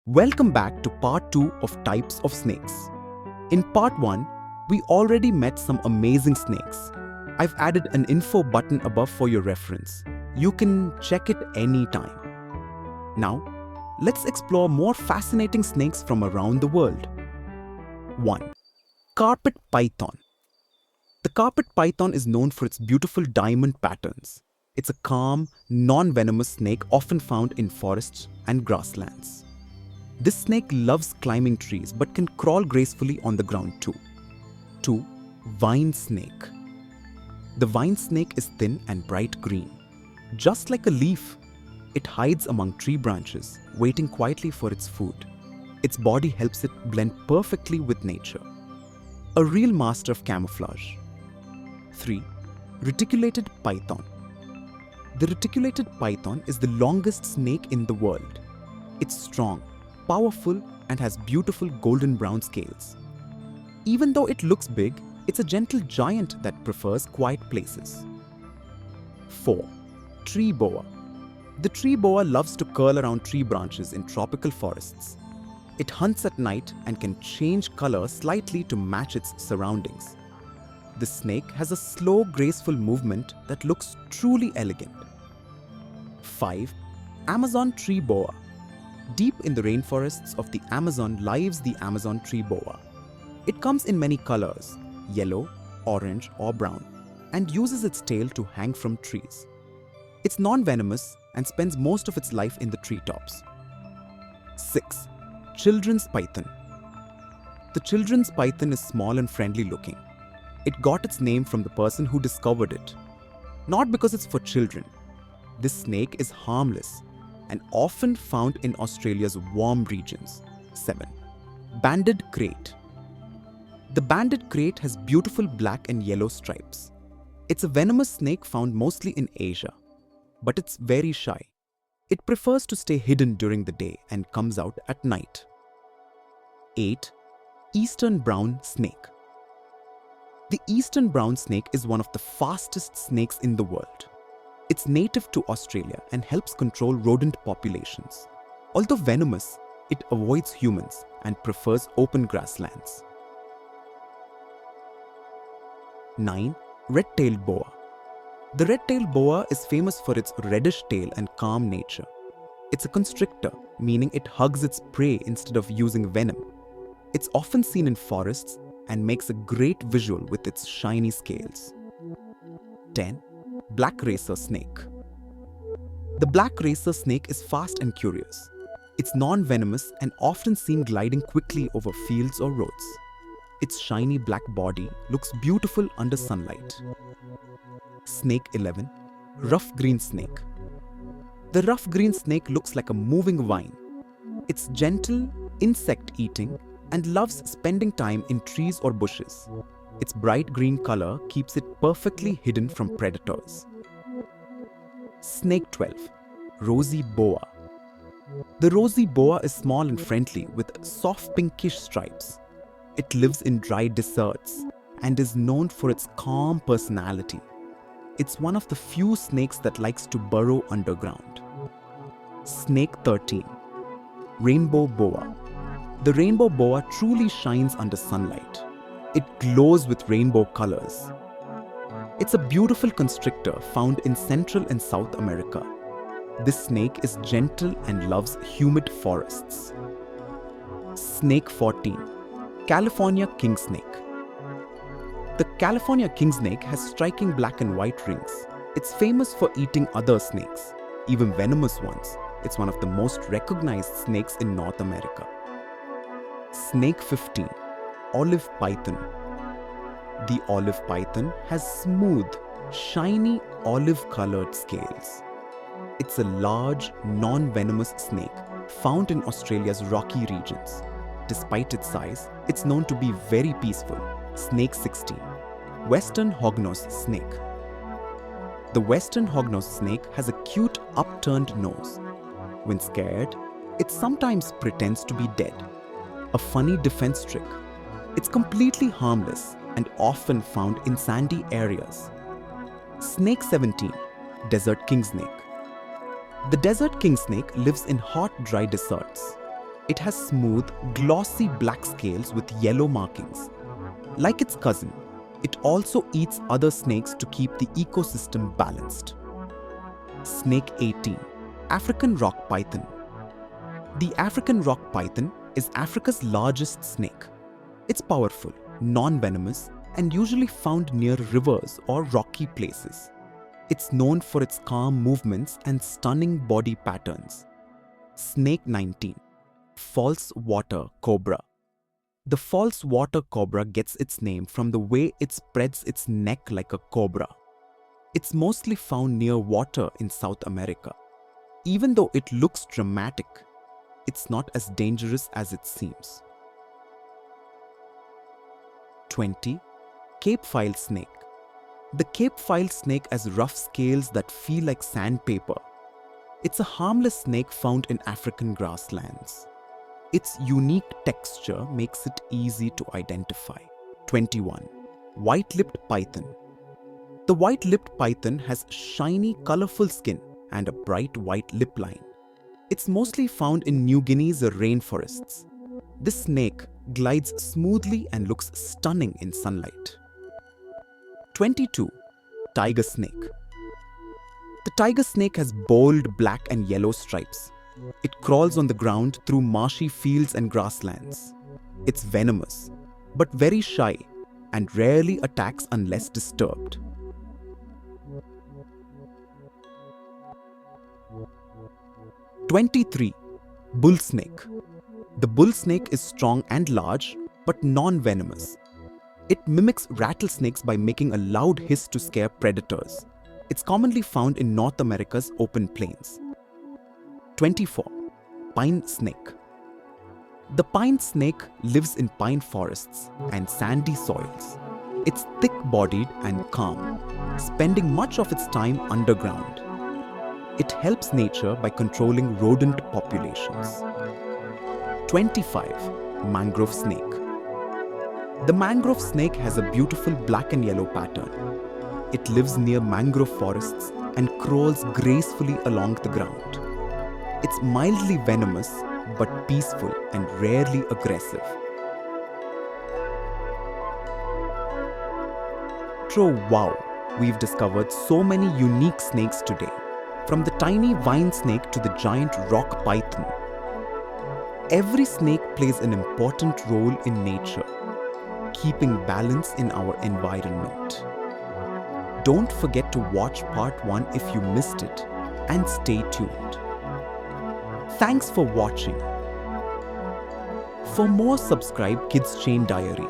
Welcome back to part 2 of types of snakes. In part 1, we already met some amazing snakes. I've added an info button above for your reference. You can check it anytime. Now, let's explore more fascinating snakes from around the world. 1. Carpet python. The carpet python is known for its beautiful diamond patterns. It's a calm, non-venomous snake often found in forests and grasslands. This snake loves climbing trees but can crawl gracefully on the ground too. 2. Vine snake. The vine snake is thin and bright green. Just like a leaf, it hides among tree branches, waiting quietly for its food. Its body helps it blend perfectly with nature. A real master of camouflage. 3. Reticulated python. The reticulated python is the longest snake in the world. It's strong, powerful, and has beautiful golden brown scales. Even though it looks big, it's a gentle giant that prefers quiet places. 4. Tree boa. The tree boa loves to curl around tree branches in tropical forests. It hunts at night and can change color slightly to match its surroundings. The snake has a slow, graceful movement that looks truly elegant. 5. Amazon tree boa. Deep in the rainforests of the Amazon lives the Amazon tree boa. It comes in many colors, yellow, orange, or brown, and uses its tail to hang from trees. It's non-venomous and spends most of its life in the treetops. 6. Children's python. The children's python is small and friendly looking. It got its name from the person who discovered it. Not because it's for children. This snake is harmless and often found in Australia's warm regions. 7. Banded krait. The banded krait has beautiful black and yellow stripes. It's a venomous snake found mostly in Asia, but it's very shy. It prefers to stay hidden during the day and comes out at night. 8. Eastern brown snake. The eastern brown snake is one of the fastest snakes in the world. It's native to Australia and helps control rodent populations. Although venomous, it avoids humans and prefers open grasslands. 9. Red-tailed boa. The red-tailed boa is famous for its reddish tail and calm nature. It's a constrictor, meaning it hugs its prey instead of using venom. It's often seen in forests and makes a great visual with its shiny scales. 10. Black racer snake. The black racer snake is fast and curious. It's non-venomous and often seen gliding quickly over fields or roads. Its shiny black body looks beautiful under sunlight. Snake 11. Rough green snake. The rough green snake looks like a moving vine. It's gentle, insect-eating, and loves spending time in trees or bushes. Its bright green color keeps it perfectly hidden from predators. Snake 12. Rosy Boa. The Rosy Boa is small and friendly with soft pinkish stripes. It lives in dry deserts and is known for its calm personality. It's one of the few snakes that likes to burrow underground. Snake 13. Rainbow Boa. The rainbow boa truly shines under sunlight. It glows with rainbow colors. It's a beautiful constrictor found in Central and South America. This snake is gentle and loves humid forests. Snake 14. California king snake. The California king snake has striking black and white rings. It's famous for eating other snakes, even venomous ones. It's one of the most recognized snakes in North America. Snake 15. Olive python. The olive python has smooth, shiny olive-colored scales. It's a large, non-venomous snake found in Australia's rocky regions. Despite its size, it's known to be very peaceful. Snake 16. Western hognose snake. The western hognose snake has a cute upturned nose. When scared, it sometimes pretends to be dead. A funny defense trick. It's completely harmless and often found in sandy areas. Snake 17. Desert king snake. The desert king snake lives in hot, dry deserts. It has smooth, glossy black scales with yellow markings. Like its cousin, it also eats other snakes to keep the ecosystem balanced. Snake 18. African rock python. The African rock python is Africa's largest snake. It's powerful, non-venomous, and usually found near rivers or rocky places. It's known for its calm movements and stunning body patterns. Snake 19. False water cobra. The false water cobra gets its name from the way it spreads its neck like a cobra. It's mostly found near water in South America. Even though it looks dramatic, it's not as dangerous as it seems. 20. Cape file snake. The Cape file snake has rough scales that feel like sandpaper. It's a harmless snake found in African grasslands. Its unique texture makes it easy to identify. 21. White-lipped python. The white-lipped python has shiny, colorful skin and a bright white lip line. It's mostly found in New Guinea's rainforests. This snake glides smoothly and looks stunning in sunlight. 22. Tiger snake. The tiger snake has bold black and yellow stripes. It crawls on the ground through marshy fields and grasslands. It's venomous, but very shy and rarely attacks unless disturbed. 23. Bull snake. The bull snake is strong and large, but non-venomous. It mimics rattlesnakes by making a loud hiss to scare predators. It's commonly found in North America's open plains. 24. Pine snake. The pine snake lives in pine forests and sandy soils. It's thick-bodied and calm, spending much of its time underground. It helps nature by controlling rodent populations. 25. Mangrove snake. The mangrove snake has a beautiful black and yellow pattern. It lives near mangrove forests and crawls gracefully along the ground. It's mildly venomous but peaceful and rarely aggressive. Wow, we've discovered so many unique snakes today, from the tiny vine snake to the giant rock python. Every snake plays an important role in nature, keeping balance in our environment. Don't forget to watch part 1 if you missed it, and stay tuned. Thanks for watching. For more, subscribe Kids Chain Diary.